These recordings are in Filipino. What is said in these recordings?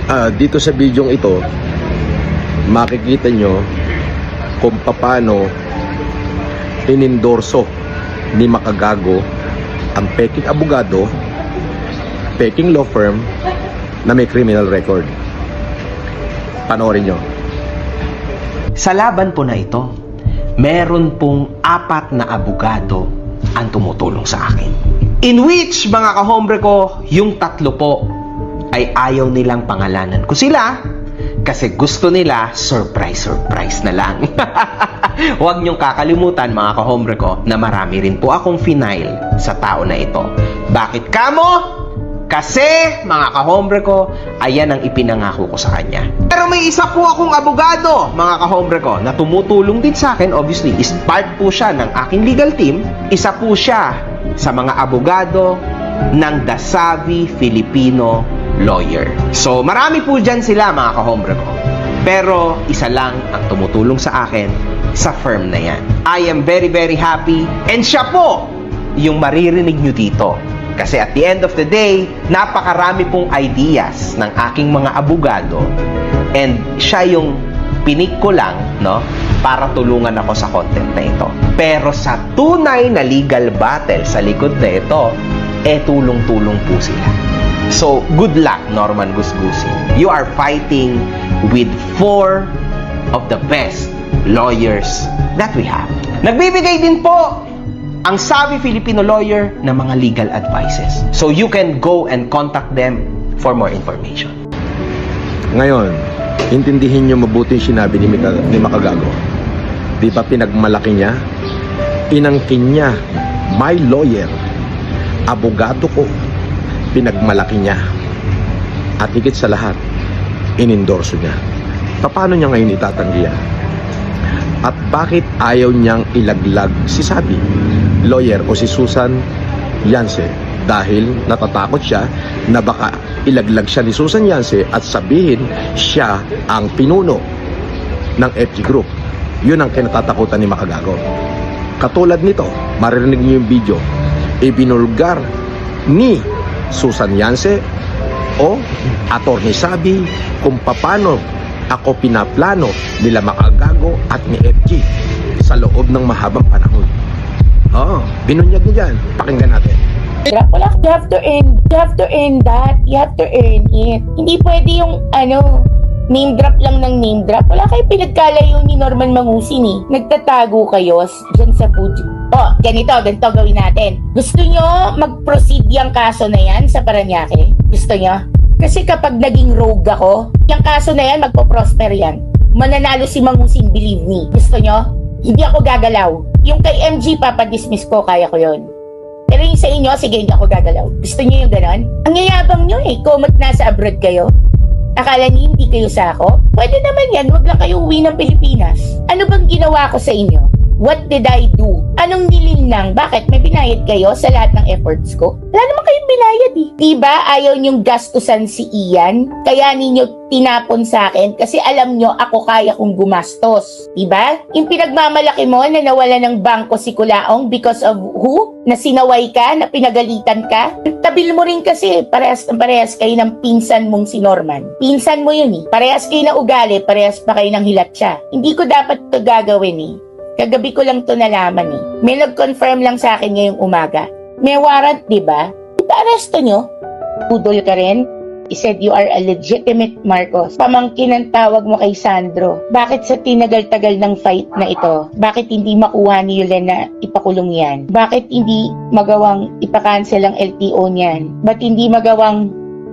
Dito sa video ito, makikita nyo kung paano inendorso ni Makagago ang peking abogado, peking law firm na may criminal record. Panoorin nyo. Sa laban po na ito, meron pong 4 na abogado ang tumutulong sa akin. In which, mga kahombre ko, yung 3 po ay ayaw nilang pangalanan ko sila kasi gusto nila surprise na lang. Huwag niyong kakalimutan, mga kahombre ko, na marami rin po akong final sa tao na ito. Bakit kamo? Kasi, mga kahombre ko, ayan ang ipinangako ko sa kanya. Pero may isa po akong abogado, mga kahombre ko, na tumutulong din sa akin. Obviously, is part po siya ng aking legal team. Isa po siya sa mga abogado ng The Savvy Filipino Lawyer. So, marami po dyan sila, mga kahombre ko. Pero, isa lang ang tumutulong sa akin sa firm na yan. I am very, very happy. And siya po yung maririnig nyo dito. Kasi at the end of the day, napakarami pong ideas ng aking mga abogado. And siya yung pinik ko lang, no, para tulungan ako sa content na ito. Pero sa tunay na legal battle sa likod na ito, tulong-tulong po sila. So, good luck, Norman Gusgusin. You are fighting with 4 of the best lawyers that we have. Nagbibigay din po ang Savvy Filipino Lawyer ng mga legal advices. So, you can go and contact them for more information. Ngayon, intindihin nyo mabuti yung sinabi ni Makagago. Di ba pinagmalaki niya? Inangkin niya, my lawyer, abogado ko, pinagmalaki niya. At higit sa lahat, inendorso niya. Paano niya ngayon itatanggi yan? At bakit ayaw niyang ilaglag si Savvy Lawyer o si Susan Yance? Dahil natatakot siya na baka ilaglag siya ni Susan Yance at sabihin siya ang pinuno ng FG Group. Yun ang kinatatakutan ni Makagago. Katulad nito, maririnig niyo yung video, ibinulgar ni Susan Yance o Attorney Savvy kung paano ako pinaplano nila Makagago at ni FG sa loob ng mahabang panahon. Binunyag niya dyan. Pakinggan natin. Wala, you have to earn that. You have to earn it. Hindi pwede yung name drop lang ng name drop. Wala kayo pinagkalayo ni Norman Mangusin eh. Nagtatago kayo dyan sa food. Ganito gawin natin. Gusto nyo mag-proceed yung kaso na yan sa Parañaque? Gusto nyo? Kasi kapag naging rogue ako, yung kaso na yan, magpo-prosper yan. Mananalo si Mangusin, believe me. Gusto nyo? Hindi ako gagalaw. Yung kay MG, papadismiss ko, kaya ko yun. Pero yung sa inyo, sige, hindi ako gagalaw. Gusto nyo yung ganon? Ang yayabang nyo eh, kumot nasa abroad kayo. Akala niyo hindi kayo sako? Pwede naman yan, wag lang kayo uwi ng Pilipinas. Ano bang ginawa ko sa inyo? What did I do? Anong nilinlang? Bakit? May binayad kayo sa lahat ng efforts ko? Wala naman kayong binayad eh. Diba ayaw niyong gastusan si Ian? Kaya ninyo tinapon sa akin kasi alam nyo ako kaya kong gumastos. Diba? Yung pinagmamalaki mo na nawala ng bangko si Kulaong because of who? Na sinaway ka? Na pinagalitan ka? Tabil mo rin kasi parehas kayo ng pinsan mong si Norman. Pinsan mo yun eh. Parehas kayo na ugali, parehas pa kayo ng hilatsa. Hindi ko dapat ito gagawin eh. Kagabi ko lang to nalaman eh. May nag-confirm lang sa akin ngayong umaga. May warrant, di ba? Ipa-aresto nyo. Budol ka rin. He said you are a legitimate Marcos. Pamangkin ang tawag mo kay Sandro. Bakit sa tinagal-tagal ng fight na ito? Bakit hindi makuha ni Yulen na ipakulong yan? Bakit hindi magawang ipakancel ang LTO niyan? Ba't hindi magawang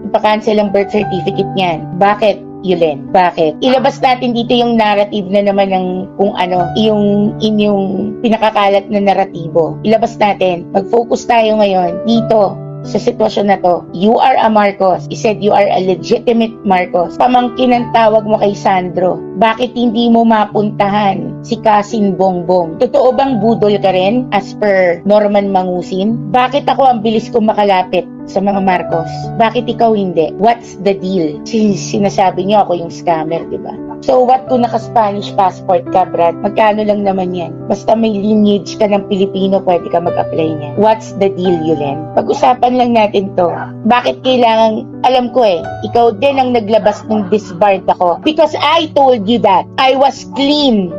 ipakancel ang birth certificate niyan? Bakit? Yulen, bakit? Ilabas natin dito yung narrative na naman ng kung ano, yung inyong pinakakalat na naratibo. Ilabas natin. Mag-focus tayo ngayon dito sa sitwasyon na to. You are a Marcos. He said you are a legitimate Marcos. Pamangkin ang tawag mo kay Sandro. Bakit hindi mo mapuntahan si Kasin Bongbong? Totoo bang budol ka rin as per Norman Mangusin? Bakit ako ang bilis kong makalapit sa mga Marcos. Bakit ikaw hindi? What's the deal? Sinasabi niyo ako yung scammer, di ba? So what kung naka-Spanish passport ka, Brad? Magkano lang naman yan? Basta may lineage ka ng Pilipino, pwede ka mag-apply niya. What's the deal, Yulen? Pag-usapan lang natin to. Bakit kailangan, alam ko ikaw din ang naglabas ng disbarred ako. Because I told you that. I was clean.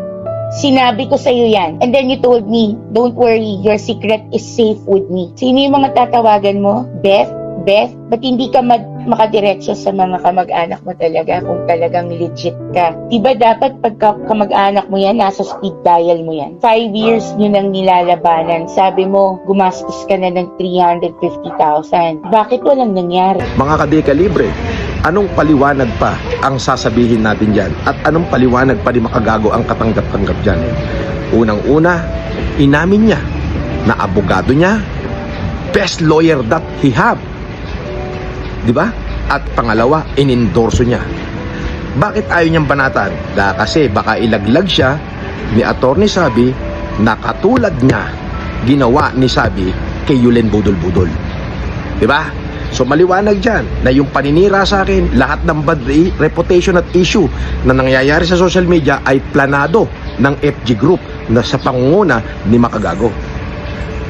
Sinabi ko sa'yo yan. And then you told me, don't worry, your secret is safe with me. Sino yung mga tatawagan mo? Beth? Ba't hindi ka makadiretso sa mga kamag-anak mo talaga kung talagang legit ka? Diba dapat pagka kamag-anak mo yan, nasa speed dial mo yan? 5 years nyo nang nilalabanan. Sabi mo, gumastos ka na ng 350,000. Bakit walang nangyari? Mga kadekalibre, anong paliwanag pa ang sasabihin natin dyan? At anong paliwanag pa ni Makagago ang katanggap-tanggap dyan? Unang-una, inamin niya na abogado niya, best lawyer that he have. Diba? At pangalawa, inendorso niya. Bakit ayaw niyang banatan? Kasi baka ilaglag siya ni Attorney Sabi na katulad niya ginawa ni Sabi kay Yulen Budol-Budol. Diba? So maliwanag dyan na yung paninira sa akin, lahat ng bad reputation at issue na nangyayari sa social media ay planado ng FG Group na sa pangunguna ni Makagago.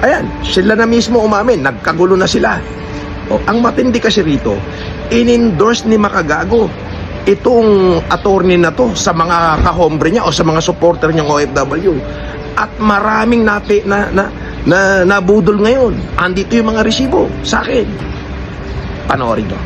Ayan, sila na mismo umamin, nagkagulo na sila. O, ang matindi kasi rito, in-endorse ni Makagago itong attorney na to sa mga kahombre niya o sa mga supporter niyang OFW. At maraming nabudol ngayon. Andito yung mga resibo sa akin. Panoorin nyo.